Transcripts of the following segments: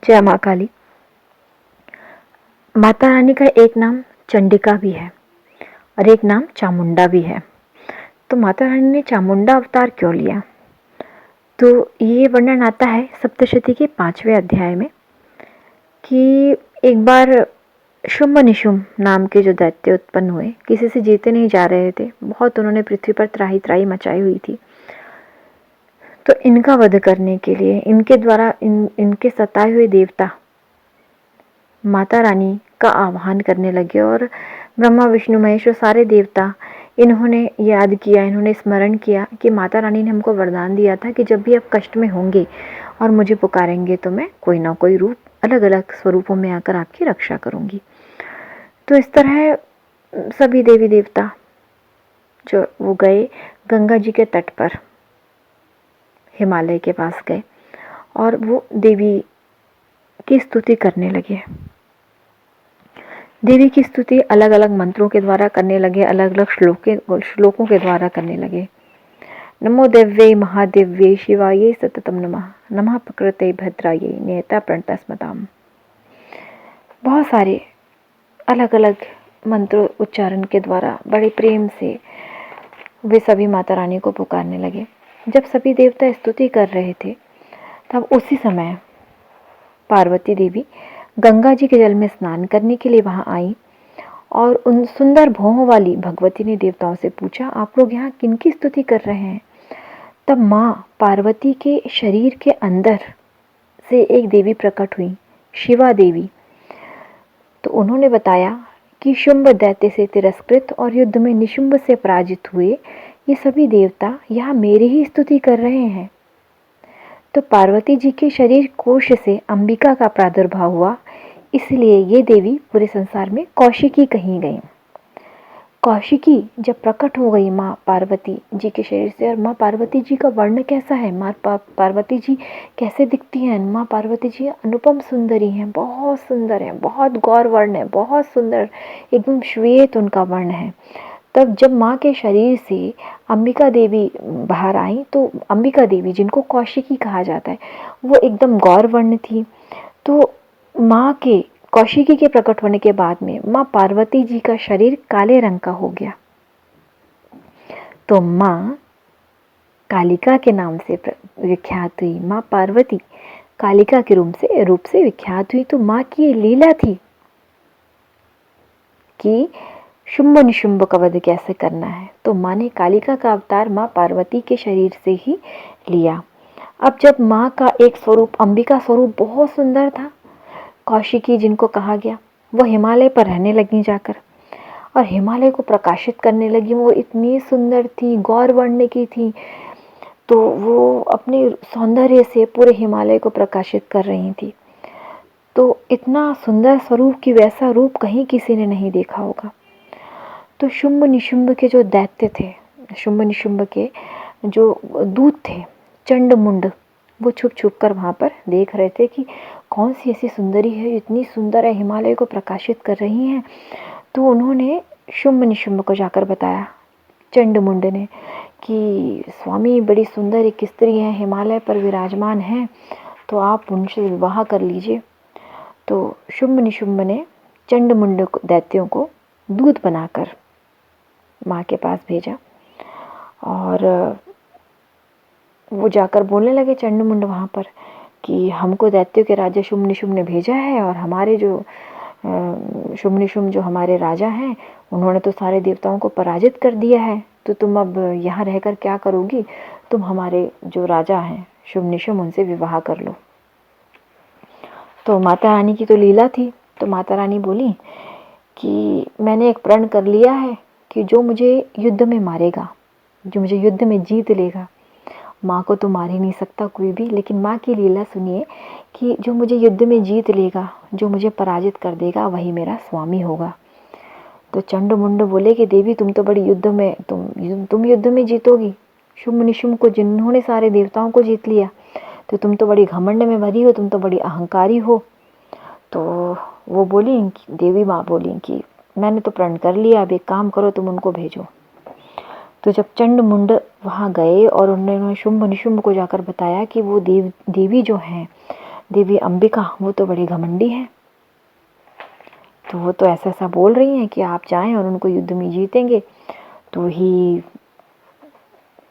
जय माँ काली। माता रानी का एक नाम चंडिका भी है और एक नाम चामुंडा भी है। तो माता रानी ने चामुंडा अवतार क्यों लिया? तो ये वर्णन आता है सप्तशती के 5वें अध्याय में कि एक बार शुंभ निशुंभ नाम के जो दैत्य उत्पन्न हुए, किसी से जीते नहीं जा रहे थे। बहुत उन्होंने पृथ्वी पर त्राही त्राही मचाई हुई थी। तो इनका वध करने के लिए इनके द्वारा इनके सताए हुए देवता माता रानी का आह्वान करने लगे और ब्रह्मा विष्णु महेश और सारे देवता इन्होंने याद किया, इन्होंने स्मरण किया कि माता रानी ने हमको वरदान दिया था कि जब भी आप कष्ट में होंगे और मुझे पुकारेंगे तो मैं कोई ना कोई रूप, अलग अलग स्वरूपों में आकर आपकी रक्षा करूंगी। तो इस तरह सभी देवी देवता जो वो गए गंगा जी के तट पर, हिमालय के पास गए और वो देवी की स्तुति करने लगे। देवी की स्तुति अलग अलग मंत्रों के द्वारा करने लगे, अलग अलग श्लोकों के द्वारा करने लगे। नमो दिव्ये महादिव्ये शिवाये सततम नमः, नमः प्रकृते भद्राये नियता प्रणतस्मताम। बहुत सारे अलग अलग मंत्र उच्चारण के द्वारा बड़े प्रेम से वे सभी माता रानी को पुकारने लगे। जब सभी देवता स्तुति कर रहे थे तब उसी समय पार्वती देवी गंगा जी के जल में स्नान करने के लिए वहां आई और उन सुंदर भौहों वाली भगवती ने देवताओं से पूछा, आप लोग यहाँ किनकी स्तुति कर रहे हैं? तब माँ पार्वती के शरीर के अंदर से एक देवी प्रकट हुई, शिवा देवी। तो उन्होंने बताया कि शुंभ दैत्य से तिरस्कृत और युद्ध में निशुंभ से पराजित हुए ये सभी देवता यहाँ मेरी ही स्तुति कर रहे हैं। तो पार्वती जी के शरीर कोश से अंबिका का प्रादुर्भाव हुआ, इसलिए ये देवी पूरे संसार में कौशिकी कही गई। कौशिकी जब प्रकट हो गई माँ पार्वती जी के शरीर से, और माँ पार्वती जी का वर्ण कैसा है, माँ पार्वती जी कैसे दिखती हैं? माँ पार्वती जी अनुपम सुंदरी हैं, बहुत सुंदर हैं, बहुत गौर वर्ण है, बहुत सुंदर, एकदम श्वेत उनका वर्ण है। तब जब माँ के शरीर से अंबिका देवी बाहर आई तो अंबिका देवी, जिनको कौशिकी कहा जाता है, वो एकदम गौर वर्ण थी। तो माँ के कौशिकी के प्रकट होने के बाद में माँ पार्वती जी का शरीर काले रंग का हो गया। तो माँ कालिका के नाम से विख्यात हुई। माँ पार्वती कालिका के रूप से विख्यात हुई। तो माँ की ये लीला थी कि शुंभ निशुंभ का वध कैसे करना है। तो माँ ने कालिका का अवतार माँ पार्वती के शरीर से ही लिया। अब जब माँ का एक स्वरूप, अंबिका स्वरूप बहुत सुंदर था, कौशिकी जिनको कहा गया, वो हिमालय पर रहने लगी जाकर और हिमालय को प्रकाशित करने लगी। वो इतनी सुंदर थी, गौर वर्ण की थी, तो वो अपने सौंदर्य से पूरे हिमालय को प्रकाशित कर रही थी। तो इतना सुंदर स्वरूप कि वैसा रूप कहीं किसी ने नहीं देखा होगा। तो शुंभ निशुंभ के जो दैत्य थे, शुंभ निशुंभ के जो दूत थे, चंड मुंड, वो छुप छुप कर वहाँ पर देख रहे थे कि कौन सी ऐसी सुंदरी है, इतनी सुंदर है, हिमालय को प्रकाशित कर रही हैं। तो उन्होंने शुंभ निशुंभ को जाकर बताया, चंड मुंड ने, कि स्वामी बड़ी सुंदर एक स्त्री है, हिमालय पर विराजमान है, तो आप उनसे विवाह कर लीजिए। तो शुंभ निशुंभ ने चंड मुंड दैत्यों को दूत बनाकर माँ के पास भेजा और वो जाकर बोलने लगे चंड मुंड वहाँ पर कि हमको दैत्यों के राजा शुंभ निशुंभ ने भेजा है और हमारे जो शुंभ निशुंभ जो हमारे राजा हैं, उन्होंने तो सारे देवताओं को पराजित कर दिया है, तो तुम अब यहाँ रहकर क्या करोगी? तुम हमारे जो राजा हैं शुंभ निशुंभ, उनसे विवाह कर लो। तो माता रानी की तो लीला थी। तो माता रानी बोली कि मैंने एक प्रण कर लिया है कि जो मुझे युद्ध में मारेगा, जो मुझे युद्ध में जीत लेगा, माँ को तो मार ही नहीं सकता कोई भी, लेकिन माँ की लीला सुनिए कि जो मुझे युद्ध में जीत लेगा, जो मुझे पराजित कर देगा, वही मेरा स्वामी होगा। तो चंड मुंड बोले कि देवी तुम तो बड़ी युद्ध में, तुम युद्ध में जीतोगी, शुंभ निशुंभ को जिन्होंने सारे देवताओं को जीत लिया, तो तुम तो बड़ी घमंड में भरी हो, तुम तो बड़ी अहंकारी हो। तो वो बोली, देवी माँ बोली कि मैंने तो प्रण कर लिया, अब एक काम करो, तुम उनको भेजो। तो जब चंड मुंड वहाँ गए और उन्होंने शुंभ निशुंभ को जाकर बताया कि वो देवी जो हैं, देवी अंबिका वो तो बड़ी घमंडी है, तो वो तो ऐसा ऐसा बोल रही हैं कि आप जाएं और उनको युद्ध में जीतेंगे तो ही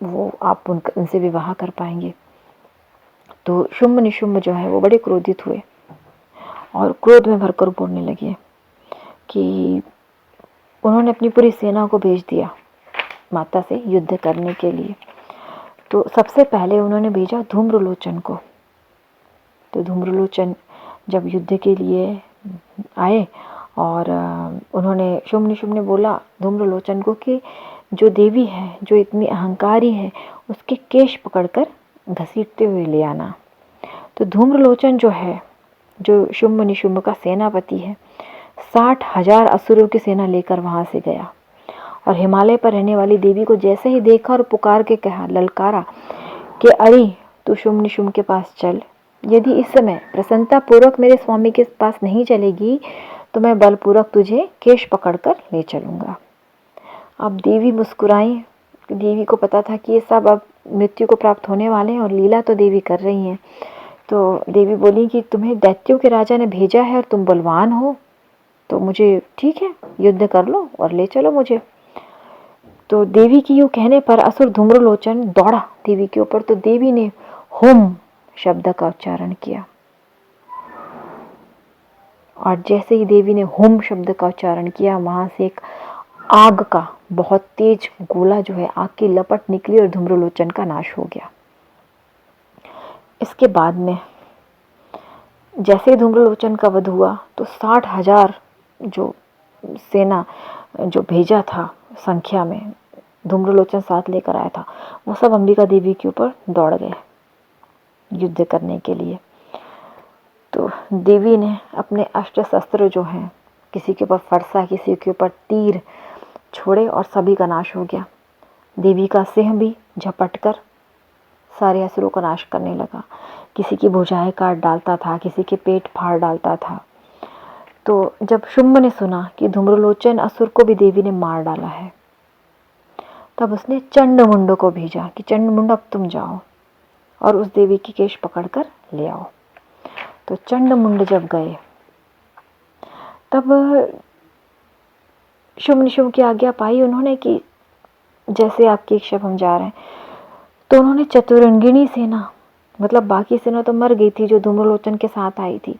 वो आप उनसे विवाह कर पाएंगे। तो शुंभ निशुंभ जो है वो बड़े क्रोधित हुए और क्रोध में भरकर बोलने लगे कि उन्होंने अपनी पूरी सेना को भेज दिया माता से युद्ध करने के लिए। तो सबसे पहले उन्होंने भेजा धूम्रलोचन को। तो धूम्रलोचन जब युद्ध के लिए आए और उन्होंने शुंभ निशुंभ ने बोला धूम्रलोचन को कि जो देवी है, जो इतनी अहंकारी है, उसके केश पकड़कर घसीटते हुए ले आना। तो धूम्रलोचन जो है, जो शुंभ निशुंभ का सेनापति है, 60,000 असुरों की सेना लेकर वहां से गया और हिमालय पर रहने वाली देवी को जैसे ही देखा और पुकार के कहा, ललकारा कि अरे तू शुंभ निशुंभ के पास चल, यदि इस समय प्रसन्नता पूर्वक मेरे स्वामी के पास नहीं चलेगी तो मैं बलपूर्वक तुझे केश पकड़कर ले चलूंगा। अब देवी मुस्कुराई। देवी को पता था कि ये सब अब मृत्यु को प्राप्त होने वाले हैं और लीला तो देवी कर रही हैं। तो देवी बोली कि तुम्हें दैत्यों के राजा ने भेजा है और तुम बलवान हो, तो मुझे ठीक है, युद्ध कर लो और ले चलो मुझे। तो देवी की यूँ कहने पर असुर धूम्रलोचन दौड़ा देवी के ऊपर। तो देवी ने हुम शब्द का उच्चारण किया और जैसे ही देवी ने हुम शब्द का उच्चारण किया, वहां से एक आग का बहुत तेज गोला जो है, आग की लपट निकली और धूम्रलोचन का नाश हो गया। इसके बाद में जैसे धूम्रलोचन का वध हुआ तो 60,000 जो सेना जो भेजा था संख्या में, धूम्रलोचन साथ लेकर आया था, वो सब अंबिका देवी के ऊपर दौड़ गए युद्ध करने के लिए। तो देवी ने अपने अस्त्र शस्त्र जो हैं, किसी के ऊपर फरसा, किसी के ऊपर तीर छोड़े और सभी का नाश हो गया। देवी का सिंह भी झपटकर सारे असुरों का नाश करने लगा। किसी की भुजाएं काट डालता था, किसी के पेट फाड़ डालता था। तो जब शुंभ ने सुना कि धूम्रलोचन असुर को भी देवी ने मार डाला है, तब उसने चंडमुंड को भेजा कि चंडमुंड अब तुम जाओ और उस देवी की केश पकड़कर ले आओ। तो चंडमुंड जब गए तब शुंभ निशुंभ की आज्ञा पाई उन्होंने कि जैसे आपकी इच्छा हम जा रहे हैं। तो उन्होंने चतुरंगिणी सेना, मतलब बाकी सेना तो मर गई थी जो धूम्रलोचन के साथ आई थी,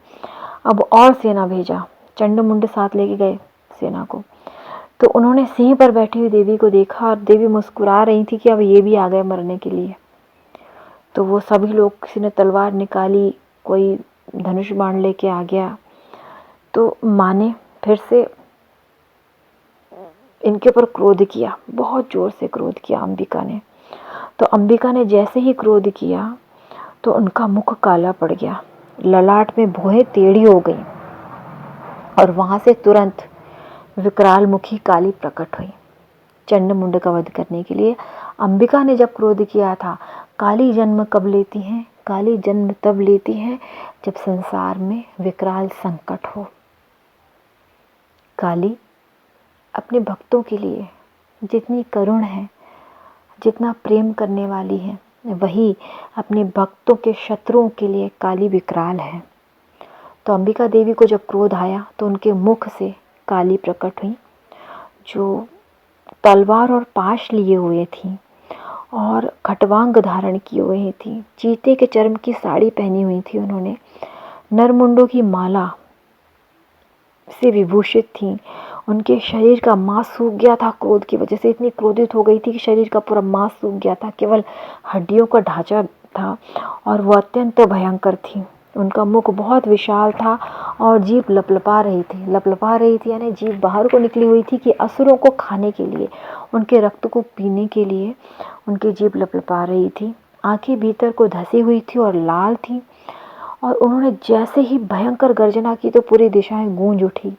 अब और सेना भेजा। चंडमुंड साथ लेके गए सेना को। तो उन्होंने सिंह पर बैठी हुई देवी को देखा और देवी मुस्कुरा रही थी कि अब ये भी आ गए मरने के लिए। तो वो सभी लोग, किसी ने तलवार निकाली, कोई धनुष बाण लेके आ गया। तो माँ ने फिर से इनके ऊपर क्रोध किया, बहुत जोर से क्रोध किया अंबिका ने। तो अंबिका ने जैसे ही क्रोध किया तो उनका मुख काला पड़ गया, ललाट में भौहें टेढ़ी हो गई और वहां से तुरंत विकराल मुखी काली प्रकट हुई चंडमुंड का वध करने के लिए। अंबिका ने जब क्रोध किया था, काली जन्म कब लेती हैं? काली जन्म तब लेती है जब संसार में विकराल संकट हो। काली अपने भक्तों के लिए जितनी करुण है, जितना प्रेम करने वाली है, वही अपने भक्तों के शत्रुओं के लिए काली विकराल है। तो अंबिका देवी को जब क्रोध आया तो उनके मुख से काली प्रकट हुई, जो तलवार और पाश लिए हुए थी और खटवांग धारण किए हुए थी, चीते के चर्म की साड़ी पहनी हुई थी उन्होंने, नरमुंडों की माला से विभूषित थी। उनके शरीर का मांस सूख गया था क्रोध की वजह से, इतनी क्रोधित हो गई थी कि शरीर का पूरा मांस सूख गया था, केवल हड्डियों का ढांचा था और वो अत्यंत भयंकर थी। उनका मुख बहुत विशाल था और जीभ लपलपा रही थी यानी जीभ बाहर को निकली हुई थी कि असुरों को खाने के लिए, उनके रक्त को पीने के लिए उनकी जीभ लपलपा रही थी। आंखें भीतर को धसी हुई थी और लाल थी और उन्होंने जैसे ही भयंकर गर्जना की तो पूरी दिशाएं गूंज उठी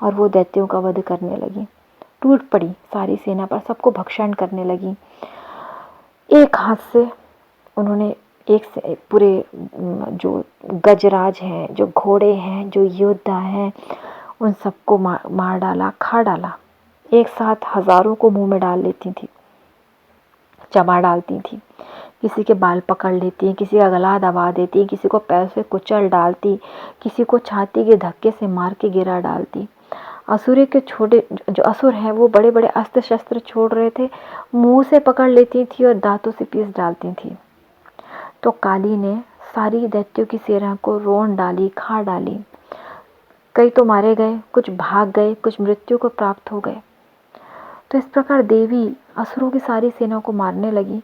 और वो दैत्यों का वध करने लगी। टूट पड़ी सारी सेना पर, सबको भक्षण करने लगी। एक हाथ से उन्होंने एक से पूरे जो गजराज हैं, जो घोड़े हैं, जो योद्धा हैं, उन सबको मार डाला, खा डाला। एक साथ हजारों को मुंह में डाल लेती थी, चबा डालती थी। किसी के बाल पकड़ लेती हैं, किसी का गला दबा देती हैं, किसी को पैर से कुचल डालती, किसी को छाती के धक्के से मार के गिरा डालती। असुरी के छोटे जो असुर हैं वो बड़े बड़े अस्त्र शस्त्र छोड़ रहे थे, मुंह से पकड़ लेती थी और दांतों से पीस डालती थी। तो काली ने सारी दैत्यों की सेना को रोन डाली, खा डाली। कई तो मारे गए, कुछ भाग गए, कुछ मृत्यु को प्राप्त हो गए। तो इस प्रकार देवी असुरों की सारी सेना को मारने लगी।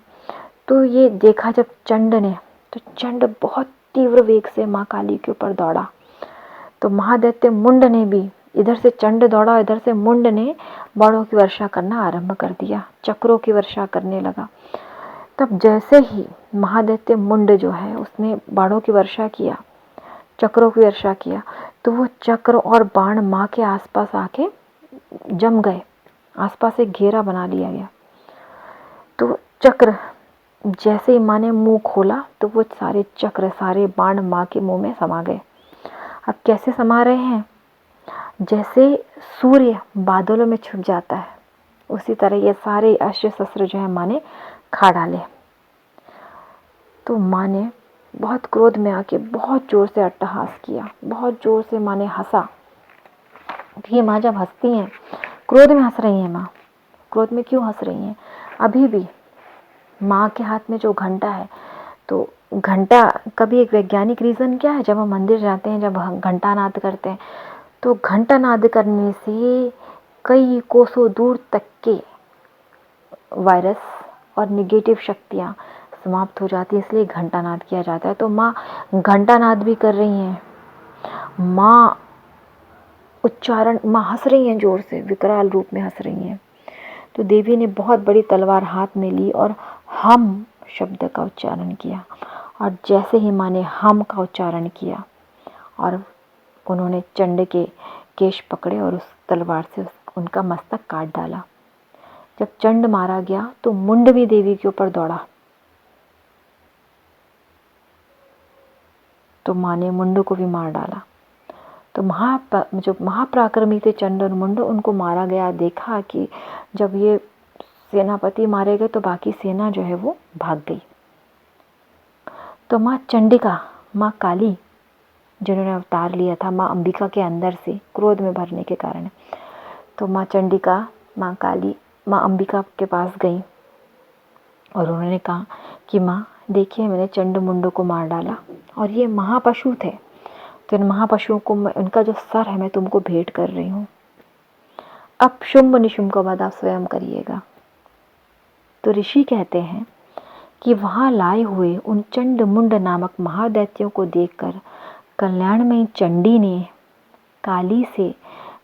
तो ये देखा जब चंड ने, तो चंड बहुत तीव्र वेग से माँ काली के ऊपर दौड़ा। तो महादैत्य मुंड ने भी, इधर से चंड दौड़ा, इधर से मुंड ने बाणों की वर्षा करना आरंभ कर दिया, चक्रों की वर्षा करने लगा। तब जैसे ही महादैत्य मुंड जो है उसने बाणों की वर्षा किया, चक्रों की वर्षा किया, तो वो चक्र और बाण माँ के आसपास आके जम गए, आसपास एक घेरा बना लिया गया। तो चक्र जैसे ही माँ ने मुंह खोला तो वो सारे चक्र, सारे बाण माँ के मुंह में समा गए। अब कैसे समा रहे हैं? जैसे सूर्य बादलों में छुप जाता है, उसी तरह ये सारे अस्त्र शस्त्र जो है माँ ने खा डाले। तो माँ ने बहुत क्रोध में आके बहुत जोर से अट्टहास किया, बहुत जोर से माँ ने हंसा। ये माँ जब हंसती हैं, क्रोध में हंस रही हैं माँ। क्रोध में क्यों हंस रही हैं? अभी भी माँ के हाथ में जो घंटा है, तो घंटा कभी एक वैज्ञानिक रीज़न क्या है, जब हम मंदिर जाते हैं, जब हम घंटा नाद करते हैं, तो घंटा नाद करने से कई कोसों दूर तक के वायरस और निगेटिव शक्तियाँ समाप्त हो जाती है, इसलिए घंटा नाद किया जाता है। तो माँ घंटा नाद भी कर रही हैं, माँ उच्चारण, माँ हंस रही हैं, जोर से विकराल रूप में हंस रही हैं। तो देवी ने बहुत बड़ी तलवार हाथ में ली और हम शब्द का उच्चारण किया, और जैसे ही माँ ने हम का उच्चारण किया और उन्होंने चंड के केश पकड़े और उस तलवार से उनका मस्तक काट डाला। जब चंड मारा गया तो मुंड भी देवी के ऊपर दौड़ा। तो माँ ने मुंड को भी मार डाला। तो जो महापराक्रमी थे चंड और मुंड, उनको मारा गया। देखा कि जब ये सेनापति मारे गए तो बाकी सेना जो है वो भाग गई। तो माँ चंडिका, माँ काली जिन्होंने अवतार लिया था माँ अंबिका के अंदर से क्रोध में भरने के कारण, तो माँ चंडिका, माँ काली, माँ अंबिका के पास गई और उन्होंने कहा कि माँ देखिए, मैंने चंड मुंड को मार डाला और ये महापशु थे, तो इन महापशुओं को उनका जो सर है मैं तुमको भेंट कर रही हूँ। अब शुंभ निशुंभ का वध आप स्वयं करिएगा। तो ऋषि कहते हैं कि वहाँ लाए हुए उन चंड मुंड नामक महादैत्यों को देखकर कल्याणमयी चंडी ने काली से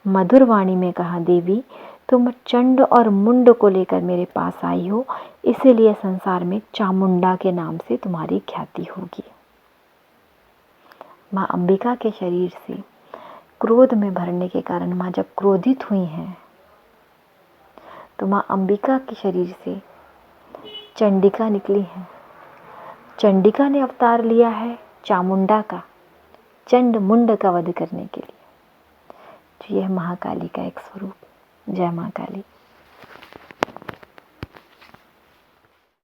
मधुर वाणी में कहा, देवी तुम चंड और मुंड को लेकर मेरे पास आई हो, इसीलिए संसार में चामुंडा के नाम से तुम्हारी ख्याति होगी। माँ अंबिका के शरीर से क्रोध में भरने के कारण माँ जब क्रोधित हुई हैं, तो माँ अंबिका के शरीर से चंडिका निकली है। चंडिका ने अवतार लिया है चामुंडा का, चंड मुंड का वध करने के लिए। तो यह महाकाली का एक स्वरूप। जय माँ काली।